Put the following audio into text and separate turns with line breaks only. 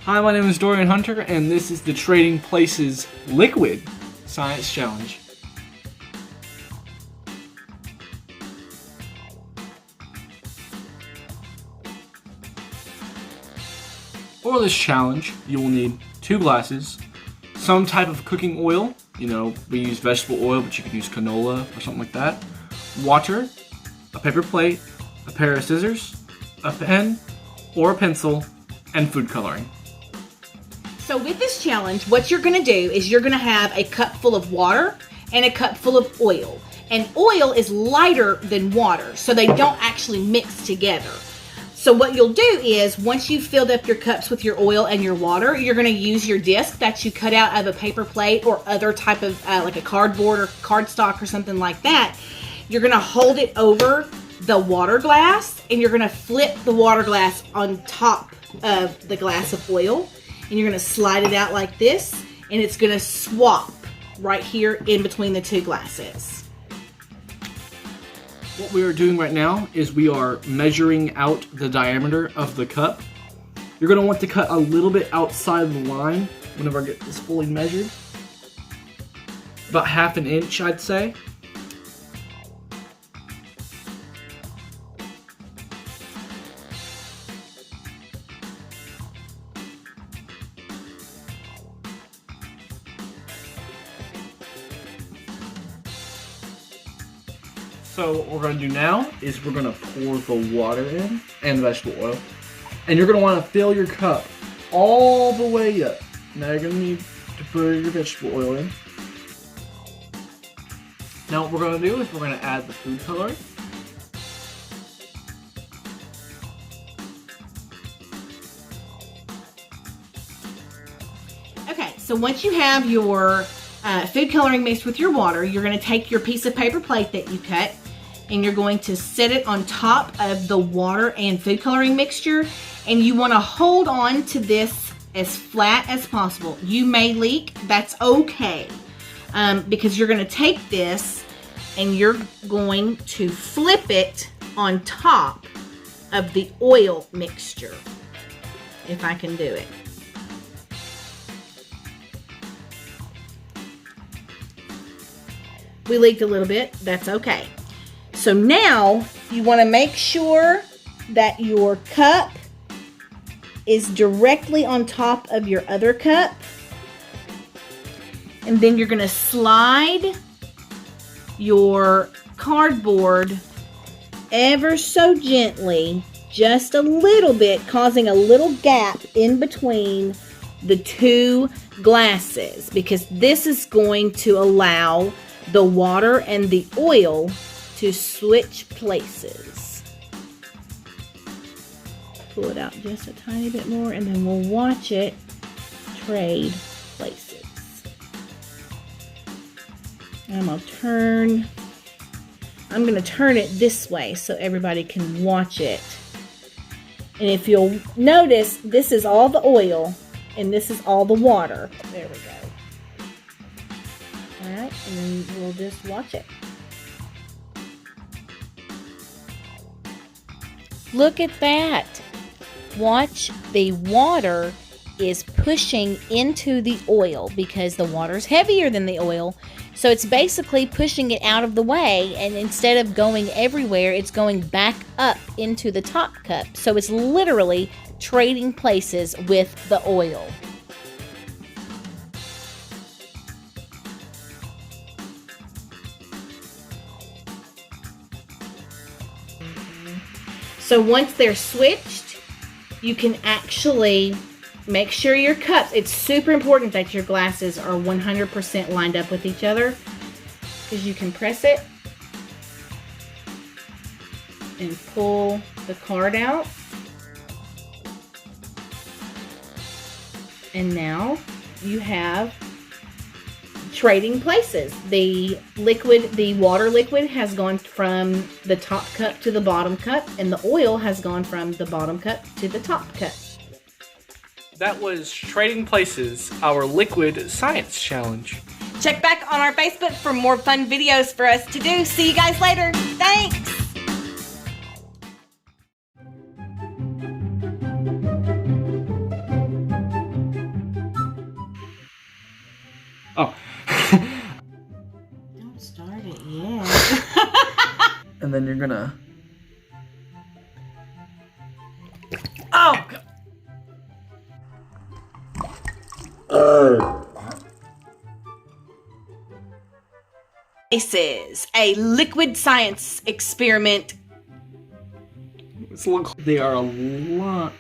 Hi, my name is Dorian Hunter, and this is the Trading Places Liquid Science Challenge. For this challenge, you will need 2 glasses, some type of cooking oil, we use vegetable oil, but you could use canola or something like that, water, a paper plate, a pair of scissors, a pen or a pencil, and food coloring.
So with this challenge, what you're gonna do is you're gonna have a cup full of water and a cup full of oil. And oil is lighter than water, so they don't actually mix together. So what you'll do is, once you've filled up your cups with your oil and your water, you're gonna use your disc that you cut out of a paper plate or other type of, like a cardboard or cardstock or something like that. You're gonna hold it over the water glass, and you're gonna flip the water glass on top of the glass of oil. And you're gonna slide it out like this, and it's gonna swap right here in between the 2 glasses.
What we are doing right now is we are measuring out the diameter of the cup. You're gonna want to cut a little bit outside of the line whenever I get this fully measured. About 1/2 inch, I'd say. So what we're going to do now is we're going to pour the water in and the vegetable oil. And you're going to want to fill your cup all the way up. Now you're going to need to put your vegetable oil in. Now what we're going to do is we're going to add the food coloring.
Okay, so once you have your food coloring mixed with your water, you're going to take your piece of paper plate that you cut, and you're going to set it on top of the water and food coloring mixture, and you want to hold on to this as flat as possible. You may leak, that's okay, because you're going to take this and you're going to flip it on top of the oil mixture, if I can do it. We leaked a little bit, that's okay. So now you want to make sure that your cup is directly on top of your other cup. And then you're going to slide your cardboard ever so gently, just a little bit, causing a little gap in between the 2 glasses, because this is going to allow the water and the oil to switch places. Pull it out just a tiny bit more, and then we'll watch it trade places. I'm going to turn it this way so everybody can watch it. And if you'll notice, this is all the oil and this is all the water. There we go. Alright, and then we'll just watch it.
Look at that. Watch, the water is pushing into the oil because the water's heavier than the oil. So it's basically pushing it out of the way, and instead of going everywhere, it's going back up into the top cup. So it's literally trading places with the oil.
So once they're switched, you can actually make sure your cups, it's super important that your glasses are 100% lined up with each other, because you can press it and pull the card out. And now you have trading places. The water liquid has gone from the top cup to the bottom cup, and the oil has gone from the bottom cup to the top cup.
That was Trading Places, our Liquid Science Challenge.
Check back on our Facebook for more fun videos for us to do. See you guys later. Thanks.
Oh.
Don't start it yet.
And then you're gonna... Oh!
This is a liquid science experiment.
They are a lot...